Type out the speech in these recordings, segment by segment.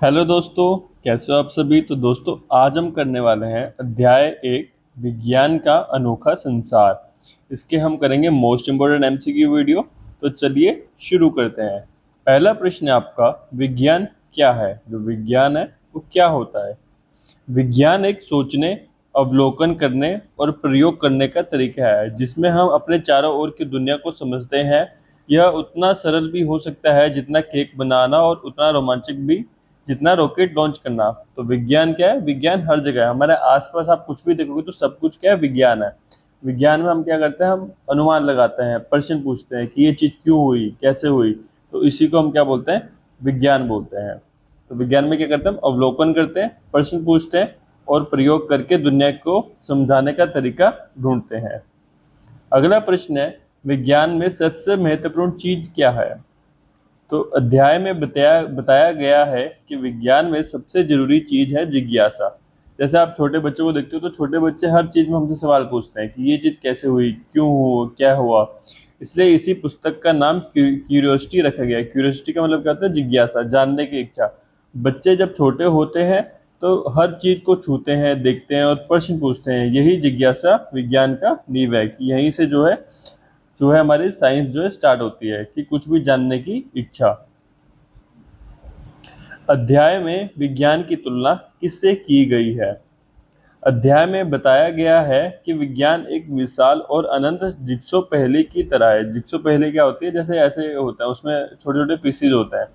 Hello दोस्तों, कैसे हो आप सभी। तो दोस्तों, आज हम करने वाले हैं अध्याय 1 विज्ञान का अनोखा संसार। इसके हम करेंगे मोस्ट इम्पोर्टेंट एमसीक्यू वीडियो। तो चलिए शुरू करते हैं। पहला प्रश्न है आपका, विज्ञान क्या है। जो विज्ञान है वो क्या होता है। विज्ञान एक सोचने, अवलोकन करने और प्रयोग करने का तरीका है जिसमें हम अपने चारों ओर की दुनिया को समझते हैं। यह उतना सरल भी हो सकता है जितना केक बनाना और उतना रोमांचक भी जितना रॉकेट लॉन्च करना। तो विज्ञान क्या है? विज्ञान हर जगह है। हमारे आसपास आप कुछ भी देखोगे तो सब कुछ क्या है? विज्ञान है। विज्ञान में हम क्या करते हैं? हम अनुमान लगाते हैं, प्रश्न पूछते हैं कि ये चीज़ क्यों हुई, कैसे हुई। तो इसी को हम क्या बोलते हैं? विज्ञान बोलते हैं। तो विज्ञान में क्या करते हैं? हम अवलोकन करते हैं, प्रश्न पूछते हैं और प्रयोग करके दुनिया को समझाने का तरीका ढूंढते हैं। अगला प्रश्न है, विज्ञान में सबसे महत्वपूर्ण चीज क्या है। तो अध्याय में बताया गया है कि विज्ञान में सबसे जरूरी चीज है जिज्ञासा। जैसे आप छोटे बच्चों को देखते हो तो छोटे बच्चे हर चीज में हमसे सवाल पूछते हैं कि ये चीज कैसे हुई, क्यों हुआ, क्या हुआ। इसलिए इसी पुस्तक का नाम क्यूरियोसिटी रखा गया है। क्यूरियोसिटी का मतलब क्या होता है? जिज्ञासा, जानने की इच्छा। बच्चे जब छोटे होते हैं तो हर चीज को छूते हैं, देखते हैं और प्रश्न पूछते हैं। यही जिज्ञासा विज्ञान का नींव है कि यहीं से जो है हमारी साइंस जो है स्टार्ट होती है कि कुछ भी जानने की इच्छा। अध्याय में विज्ञान की तुलना किससे की गई है। अध्याय में बताया गया है कि विज्ञान एक विशाल और अनंत जिग्सो पहेली की तरह है। जिग्सो पहेली क्या होती है? जैसे ऐसे होता है, उसमें छोटे छोटे पीसीज होते हैं।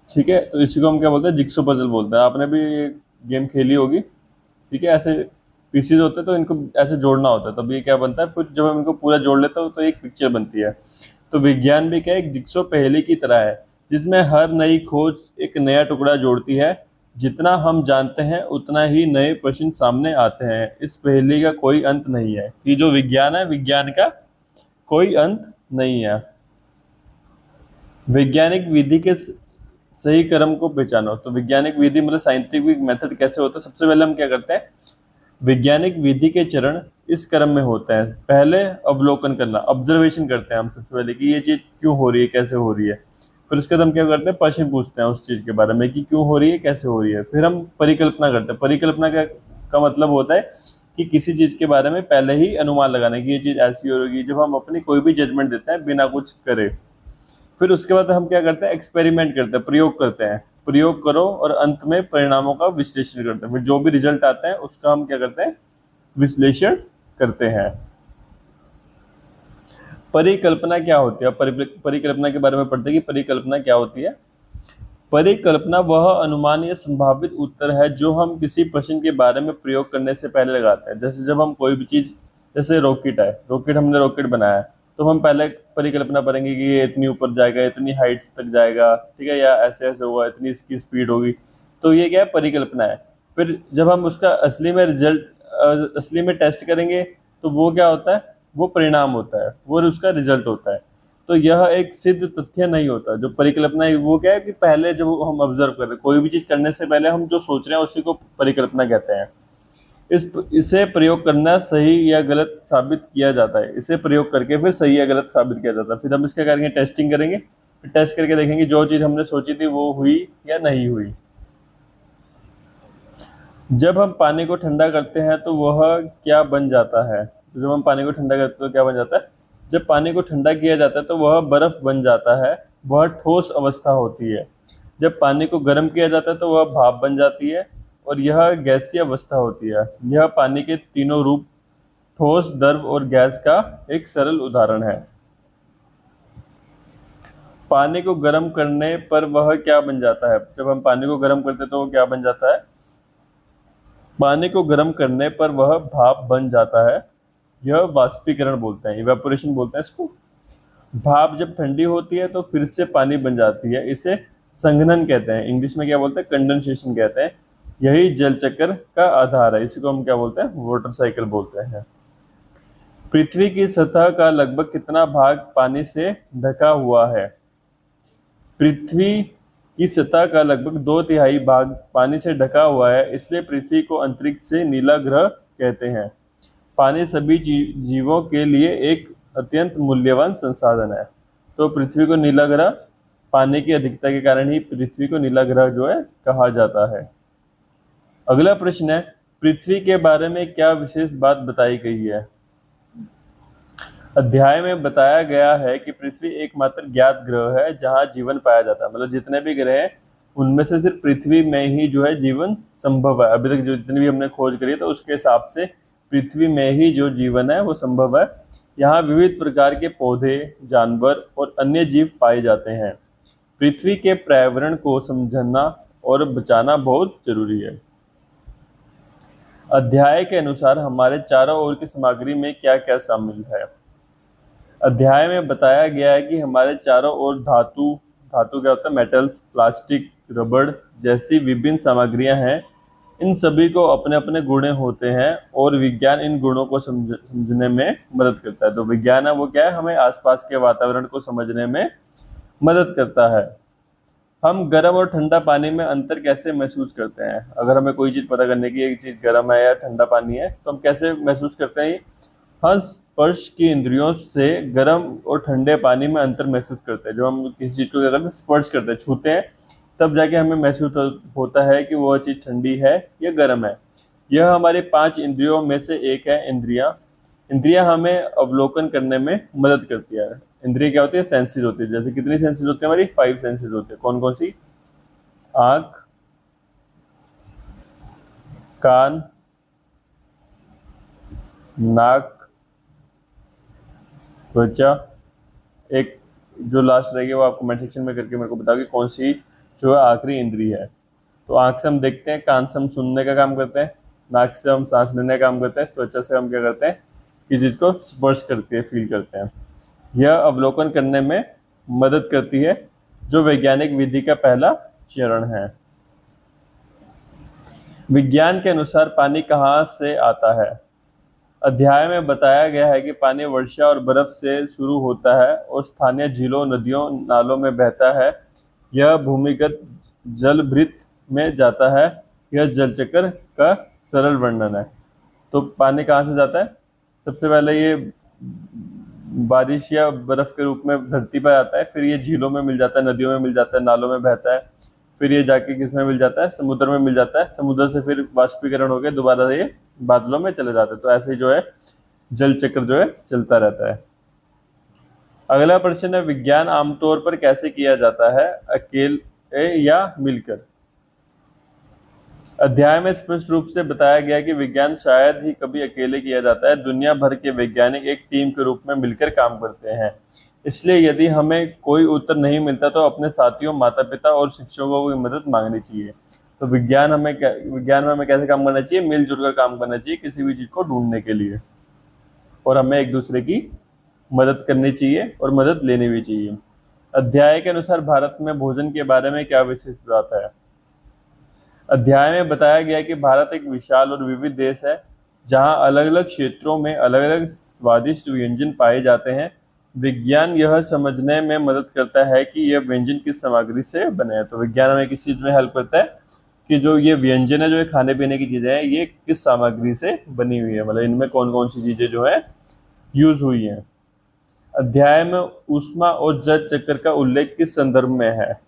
ठीक है, तो इसी को हम क्या बोलते हैं? जिग्सो पजल बोलते हैं। आपने भी ये गेम खेली होगी। ठीक है, ऐसे पीसीज होते हैं तो इनको ऐसे जोड़ना होता है, तब ये क्या बनता है। फिर जब हम इनको पूरा जोड़ लेते हो तो एक पिक्चर बनती है। तो विज्ञान भी क्या है? एक जिक्सो पहेली की तरह है जिसमें हर नई खोज एक नया टुकड़ा जोड़ती है। जितना हम जानते हैं उतना ही नए प्रश्न सामने आते हैं। इस पहेली का कोई अंत नहीं है कि जो विज्ञान है, विज्ञान का कोई अंत नहीं है। वैज्ञानिक विधि के सही क्रम को पहचानो। तो वैज्ञानिक विधि मतलब साइंटिफिक मेथड कैसे होता है। सबसे पहले हम क्या करते हैं? वैज्ञानिक विधि के चरण इस क्रम में होते हैं। पहले अवलोकन करना, ऑब्जर्वेशन करते हैं हम सबसे पहले कि ये चीज क्यों हो रही है, कैसे हो रही है। फिर उसके बाद हम क्या करते हैं? प्रश्न पूछते हैं उस चीज के बारे में कि क्यों हो रही है, कैसे हो रही है। फिर हम परिकल्पना करते हैं। परिकल्पना का मतलब होता है कि किसी चीज के बारे में पहले ही अनुमान लगाना कि ये चीज ऐसी होगी। जब हम अपनी कोई भी जजमेंट देते हैं बिना कुछ करे। फिर उसके बाद हम क्या करते हैं? एक्सपेरिमेंट करते हैं, प्रयोग करते हैं। प्रयोग करो और अंत में परिणामों का विश्लेषण करते हैं। फिर जो भी रिजल्ट आता है उसका हम क्या करते हैं? विश्लेषण करते हैं। परिकल्पना क्या होती है? परिकल्पना के बारे में पढ़ते हैं कि परिकल्पना क्या होती है। परिकल्पना वह अनुमान या संभावित उत्तर है जो हम किसी प्रश्न के बारे में प्रयोग करने से पहले लगाते हैं। जैसे जब हम कोई भी चीज, जैसे रॉकेट है, हमने रॉकेट बनाया है, तो हम पहले परिकल्पना करेंगे कि ये इतनी ऊपर जाएगा, इतनी हाइट तक जाएगा, ठीक है, या ऐसे ऐसे होगा, इतनी इसकी स्पीड होगी। तो ये क्या है? परिकल्पना है। फिर जब हम उसका असली में टेस्ट करेंगे तो वो क्या होता है? वो परिणाम होता है, वो उसका रिजल्ट होता है। तो यह एक सिद्ध तथ्य नहीं होता। जो परिकल्पना है वो क्या है कि पहले जब हम ऑब्जर्व कर रहे हैं, कोई भी चीज करने से पहले हम जो सोच रहे हैं उसी को परिकल्पना कहते हैं। इसे प्रयोग करना सही या गलत साबित किया जाता है। इसे प्रयोग करके फिर सही या गलत साबित किया जाता है। फिर हम इसका करेंगे टेस्टिंग करेंगे। फिर टेस्ट करके देखेंगे जो चीज हमने सोची थी वो हुई या नहीं हुई। जब हम पानी को ठंडा करते हैं तो वह क्या बन जाता है। तो जब हम पानी को ठंडा करते हैं तो क्या बन जाता है? जब पानी को ठंडा किया जाता है तो वह बर्फ बन जाता है। वह ठोस अवस्था होती है। जब पानी को गर्म किया जाता है तो वह भाप बन जाती है और यह गैसीय अवस्था होती है। यह पानी के तीनों रूप, ठोस, द्रव और गैस का एक सरल उदाहरण है। पानी को गर्म करने पर वह क्या बन जाता है। जब हम पानी को गर्म करते हैं तो वो क्या बन जाता है? पानी को गर्म करने पर वह भाप बन जाता है। यह वाष्पीकरण बोलते हैं, इवेपोरेशन बोलते हैं इसको। भाप जब ठंडी होती है तो फिर से पानी बन जाती है। इसे संघनन कहते हैं। इंग्लिश में क्या बोलते हैं? कंडेंसेशन कहते हैं। यही जल चक्र का आधार है। इसी को हम क्या बोलते हैं? वाटर साइकिल बोलते हैं। पृथ्वी की सतह का लगभग कितना भाग पानी से ढका हुआ है। पृथ्वी की सतह का लगभग 2/3 भाग पानी से ढका हुआ है। इसलिए पृथ्वी को अंतरिक्ष से नीला ग्रह कहते हैं। पानी सभी जीवों के लिए एक अत्यंत मूल्यवान संसाधन है। तो पृथ्वी को नीला ग्रह पानी की अधिकता के कारण ही पृथ्वी को नीला ग्रह जो है कहा जाता है। अगला प्रश्न है, पृथ्वी के बारे में क्या विशेष बात बताई गई है? अध्याय में बताया गया है कि पृथ्वी एकमात्र ज्ञात ग्रह है जहां जीवन पाया जाता है। मतलब जितने भी ग्रह हैं उनमें से सिर्फ पृथ्वी में ही जो है जीवन संभव है। अभी तक जितनी भी हमने खोज करी है तो उसके हिसाब से पृथ्वी में ही जो जीवन है वो संभव है। यहाँ विविध प्रकार के पौधे, जानवर और अन्य जीव पाए जाते हैं। पृथ्वी के पर्यावरण को समझना और बचाना बहुत जरूरी है। अध्याय के अनुसार हमारे चारों ओर की सामग्री में क्या क्या शामिल है? अध्याय में बताया गया है कि हमारे चारों ओर धातु धातु क्या होता है, मेटल्स, प्लास्टिक, रबड़ जैसी विभिन्न सामग्रियां हैं। इन सभी को अपने अपने गुण होते हैं और विज्ञान इन गुणों को समझने में मदद करता है। तो विज्ञान है वो क्या है, हमें आसपास के वातावरण को समझने में मदद करता है। हम गर्म और ठंडा पानी में अंतर कैसे महसूस करते हैं? अगर हमें कोई चीज़ पता करने की एक चीज़ गर्म है या ठंडा पानी है तो हम कैसे महसूस करते हैं? हाँ, स्पर्श की इंद्रियों से गर्म और ठंडे पानी में अंतर महसूस करते हैं। जब हम किसी चीज़ को क्या करते हैं, स्पर्श करते हैं, छूते हैं, तब जाके हमें महसूस होता है कि वो चीज़ ठंडी है या गर्म है। यह हमारी 5 इंद्रियों में से एक है। इंद्रियां इंद्रियां हमें अवलोकन करने में मदद करती है। इंद्रिय क्या होती है? सेंसेस होती है। जैसे कितनी सेंसेस होती है हमारी? 5 सेंसेस होती है। कौन कौन सी? आँख, कान, नाक, त्वचा। एक जो लास्ट रहेगी वो आप कमेंट सेक्शन में करके मेरे को बताओ कि कौन सी जो है आखिरी इंद्री है। तो आँख से हम देखते हैं, कान से हम सुनने का काम करते हैं, नाक से हम सांस लेने का काम करते हैं, त्वचा से हम क्या करते हैं, किसी चीज़ को स्पर्श करके फील करते हैं। यह अवलोकन करने में मदद करती है, जो वैज्ञानिक विधि का पहला चरण है। विज्ञान के अनुसार पानी कहाँ से आता है? अध्याय में बताया गया है कि पानी वर्षा और बर्फ से शुरू होता है और स्थानीय झीलों, नदियों, नालों में बहता है। यह भूमिगत जलभृत में जाता है। यह जल चक्र का सरल वर्णन है। तो पानी कहाँ से जाता है? सबसे पहले ये बारिश या बर्फ के रूप में धरती पर आता है, फिर ये झीलों में मिल जाता है, नदियों में मिल जाता है, नालों में बहता है, फिर ये जाके किस में मिल जाता है? समुद्र में मिल जाता है। समुद्र से फिर वाष्पीकरण होकर दोबारा ये बादलों में चले जाते हैं। तो ऐसे ही जो है जल चक्र जो है चलता रहता है। अगला प्रश्न है, विज्ञान आमतौर पर कैसे किया जाता है? अकेले या मिलकर? अध्याय में स्पष्ट रूप से बताया गया कि विज्ञान शायद ही कभी अकेले किया जाता है। दुनिया भर के वैज्ञानिक एक टीम के रूप में मिलकर काम करते हैं। इसलिए यदि हमें कोई उत्तर नहीं मिलता तो अपने साथियों, माता पिता और शिक्षकों की मदद मांगनी चाहिए। तो विज्ञान में हमें कैसे काम करना चाहिए? मिलजुल कर काम करना चाहिए किसी भी चीज़ को ढूंढने के लिए, और हमें एक दूसरे की मदद करनी चाहिए और मदद लेनी भी चाहिए। अध्याय के अनुसार भारत में भोजन के बारे में क्या विशेष बात है? अध्याय में बताया गया कि भारत एक विशाल और विविध देश है, जहां अलग अलग क्षेत्रों में अलग अलग स्वादिष्ट व्यंजन पाए जाते हैं। विज्ञान यह समझने में मदद करता है कि यह व्यंजन किस सामग्री से बने हैं। तो विज्ञान हमें किस चीज़ में हेल्प करता है कि जो ये व्यंजन है, जो ये खाने पीने की चीज़ें हैं, ये किस सामग्री से बनी हुई है, मतलब इनमें कौन कौन सी चीज़ें जो है यूज हुई हैं। अध्याय में ऊष्मा और जल चक्र का उल्लेख किस संदर्भ में है?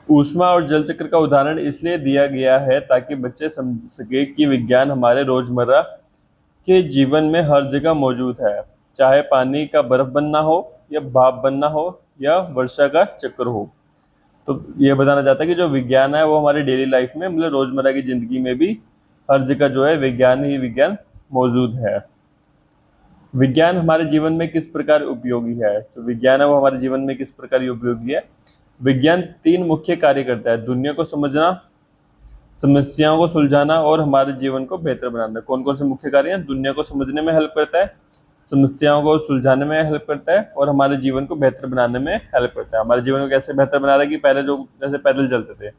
ऊष्मा और जल चक्र का उदाहरण इसलिए दिया गया है ताकि बच्चे समझ सके कि विज्ञान हमारे रोजमर्रा के जीवन में हर जगह मौजूद है, चाहे पानी का बर्फ बनना हो या भाप बनना हो या वर्षा का चक्र हो। तो ये बताना चाहता है कि जो विज्ञान है वो हमारी डेली लाइफ में, मतलब रोजमर्रा की जिंदगी में भी हर जगह जो है विज्ञान ही विज्ञान मौजूद है। विज्ञान हमारे जीवन में किस प्रकार उपयोगी है? जो विज्ञान है वो हमारे जीवन में किस प्रकार उपयोगी है? विज्ञान 3 मुख्य कार्य करता है: दुनिया को समझना, समस्याओं को सुलझाना और हमारे जीवन को बेहतर बनाना। कौन कौन से मुख्य कार्य हैं? दुनिया को समझने में हेल्प करता है, समस्याओं को सुलझाने में हेल्प करता है और हमारे जीवन को बेहतर बनाने में हेल्प करता है। हमारे जीवन को कैसे बेहतर बना रहा है कि पहले जो जैसे पैदल चलते थे,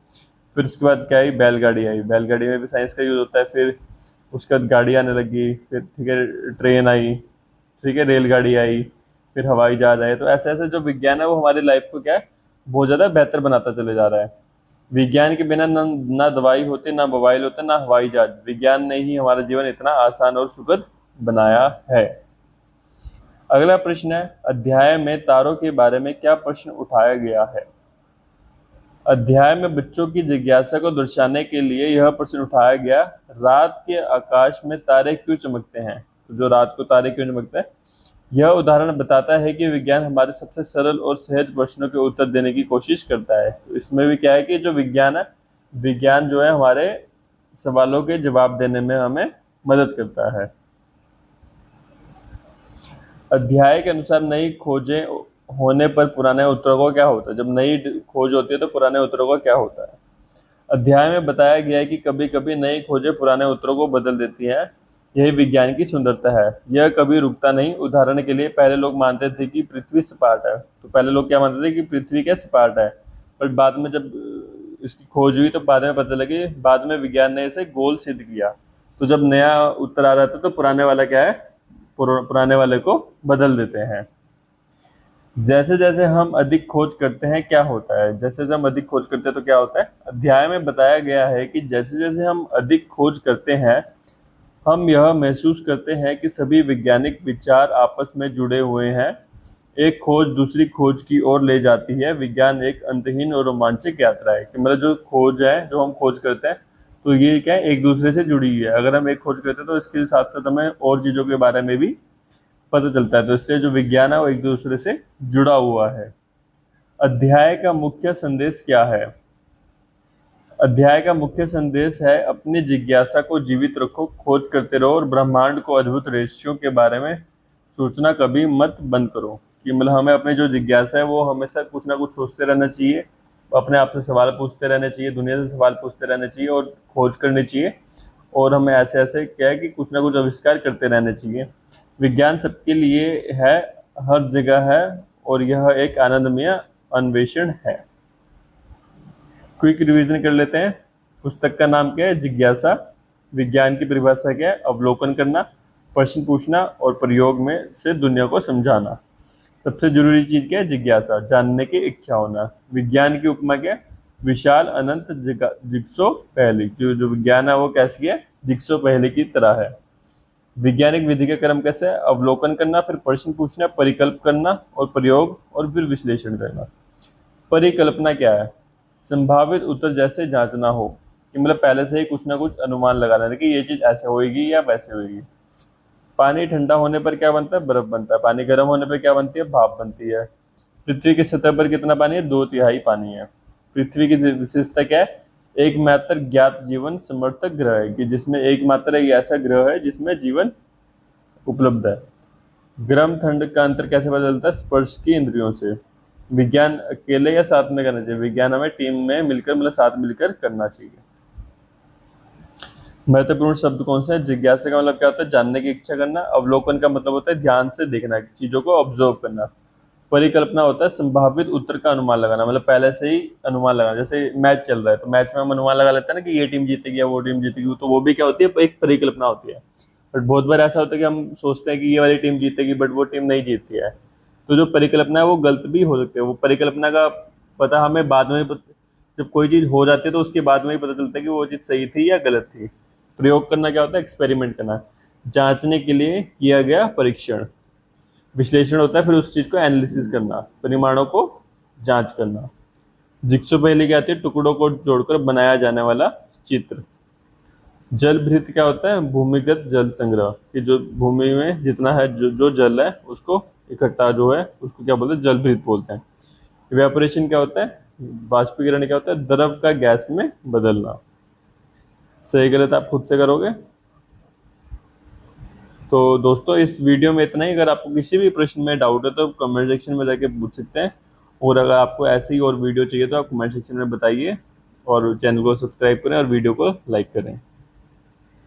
फिर उसके बाद क्या आई? बैलगाड़ी आई। बैलगाड़ी में भी साइंस का यूज होता है। फिर उसके बाद गाड़ी आने लगी, फिर ठीक है ट्रेन आई, ठीक है रेलगाड़ी आई, फिर हवाई जहाज आए। तो ऐसे ऐसे जो विज्ञान है वो हमारी लाइफ को क्या है, बहुत ज़्यादा बेहतर बनाता चले जा रहा है। विज्ञान के बिना ना दवाई होती, ना मोबाइल होते, ना हवाई जहाज। विज्ञान ने ही हमारा जीवन इतना आसान और सुखद बनाया है। अगला प्रश्न है, अध्याय में तारों के बारे में क्या प्रश्न उठाया गया है? अध्याय में बच्चों की जिज्ञासा को दर्शाने के लिए यह प्रश्न उठाया गया, रात के आकाश में तारे क्यों चमकते हैं? तो जो रात को तारे क्यों चमकते हैं, यह उदाहरण बताता है कि विज्ञान हमारे सबसे सरल और सहज प्रश्नों के उत्तर देने की कोशिश करता है। तो इसमें भी क्या है कि जो विज्ञान है, विज्ञान जो है हमारे सवालों के जवाब देने में हमें मदद करता है। अध्याय के अनुसार नई खोजें होने पर पुराने उत्तरों को क्या होता है? जब नई खोज होती है तो पुराने उत्तरों का क्या होता है? अध्याय में बताया गया है कि कभी कभी नई खोजें पुराने उत्तरों को बदल देती हैं। यही विज्ञान की सुंदरता है, यह कभी रुकता नहीं। उदाहरण के लिए पहले लोग मानते थे कि पृथ्वी सपाट है, तो पहले लोग क्या मानते थे कि पृथ्वी क्या सपाट है, पर बाद में जब इसकी खोज हुई तो बाद में पता लगी, बाद में विज्ञान ने इसे गोल सिद्ध किया। तो जब नया उत्तर आ रहा था तो पुराने वाला क्या है, पुराने वाले को बदल देते हैं। जैसे जैसे हम अधिक खोज करते हैं क्या होता है? जैसे जैसे हम अधिक खोज करते हैं तो क्या होता है? अध्याय में बताया गया है कि जैसे जैसे हम अधिक खोज करते हैं, हम यह महसूस करते हैं कि सभी वैज्ञानिक विचार आपस में जुड़े हुए हैं। एक खोज दूसरी खोज की ओर ले जाती है। विज्ञान एक अंतहीन और रोमांचक यात्रा है। कि मतलब जो खोज है, जो हम खोज करते हैं, तो ये क्या है, एक दूसरे से जुड़ी हुई है। अगर हम एक खोज करते हैं तो इसके साथ साथ हमें और चीज़ों के बारे में भी पता चलता है। तो इसलिए जो विज्ञान है वो एक दूसरे से जुड़ा हुआ है। अध्याय का मुख्य संदेश क्या है? अध्याय का मुख्य संदेश है, अपनी जिज्ञासा को जीवित रखो, खोज करते रहो और ब्रह्मांड को अद्भुत रहस्यों के बारे में सोचना कभी मत बंद करो। कि मतलब हमें अपनी जो जिज्ञासा है वो हमेशा कुछ ना कुछ सोचते रहना चाहिए, अपने आप से सवाल पूछते रहने चाहिए, दुनिया से सवाल पूछते रहने चाहिए और खोज करनी चाहिए। और हमें ऐसे ऐसे क्या है कि कुछ ना कुछ आविष्कार करते रहने चाहिए। विज्ञान सबके लिए है, हर जगह है, और यह एक आनंदमय अन्वेषण है। क्विक रिवीजन कर लेते हैं। पुस्तक का नाम क्या है? जिज्ञासा। विज्ञान की परिभाषा क्या है? अवलोकन करना, प्रश्न पूछना और प्रयोग में से दुनिया को समझाना। सबसे जरूरी चीज क्या है? जिज्ञासा, जानने की इच्छा होना। विज्ञान की उपमा क्या है? विशाल अनंत जिग्सो पहेली। जो विज्ञान है वो कैसी है? जिग्सो पहेली की तरह है। वैज्ञानिक विधि का क्रम कैसे है? अवलोकन करना, फिर प्रश्न पूछना, परिकल्प करना और प्रयोग, और फिर विश्लेषण करना। परिकल्पना क्या है? संभावित उत्तर जैसे जांचना हो, कि मतलब पहले से ही कुछ ना कुछ अनुमान लगा लेना कि ये चीज ऐसे होएगी या वैसे होएगी। पानी ठंडा होने पर क्या बनता है? बर्फ बनता है। पानी गर्म होने पर क्या बनती है? भाप बनती है। पृथ्वी की सतह पर कितना पानी है? 2/3 पानी है। पृथ्वी की विशेषता क्या है? एकमात्र ज्ञात जीवन समर्थक ग्रह है, कि जिसमें एकमात्र एक ऐसा ग्रह है जिसमें जीवन उपलब्ध है। गर्म ठंड का अंतर कैसे पता चलता है? स्पर्श की इंद्रियों से। विज्ञान अकेले या साथ में करना चाहिए? विज्ञान हमें टीम में मिलकर, मतलब साथ मिलकर करना चाहिए। महत्वपूर्ण शब्द कौन से हैं? जिज्ञासा का मतलब क्या होता है? जानने की इच्छा करना। अवलोकन का मतलब होता है ध्यान से देखना, चीजों को ऑब्जर्व करना। परिकल्पना होता है संभावित उत्तर का अनुमान लगाना, मतलब पहले से ही अनुमान लगाना। जैसे मैच चल रहा है तो मैच में हम अनुमान लगा लेते हैं ना कि ये टीम जीतेगी या वो टीम जीतेगी, तो वो भी क्या होती है? एक परिकल्पना होती है। बट बहुत बार ऐसा होता है कि हम सोचते हैं कि ये वाली टीम जीतेगी, बट वो टीम नहीं जीतती है। तो जो परिकल्पना है वो गलत भी हो सकती है। वो परिकल्पना का पता हमें बाद में जब कोई चीज हो जाती है तो उसके बाद में ही पता चलता है कि वो चीज सही थी या गलत थी। प्रयोग करना क्या होता है? एक्सपेरिमेंट करना, जांचने के लिए किया गया परीक्षण। विश्लेषण होता है फिर उस चीज को एनालिसिस करना, परिमाणों को जांच करना। जिक्सो पहेली क्या आती है? टुकड़ों को जोड़कर बनाया जाने वाला चित्र। जल भृत क्या होता है? भूमिगत जल संग्रह, कि जो भूमि में जितना है, जो जल है उसको इकट्ठा जो है उसको क्या बोलते हैं? जल भृत बोलते हैं। इवेपोरेशन क्या होता है? वाष्पीकरण क्या होता है? द्रव का गैस में बदलना। सही गलत आप खुद से करोगे। तो दोस्तों इस वीडियो में इतना ही। अगर आपको किसी भी प्रश्न में डाउट है तो कमेंट सेक्शन में जाके पूछ सकते हैं। और अगर आपको ऐसी ही और वीडियो चाहिए तो आप कमेंट सेक्शन में बताइए, और चैनल को सब्सक्राइब करें और वीडियो को लाइक करें।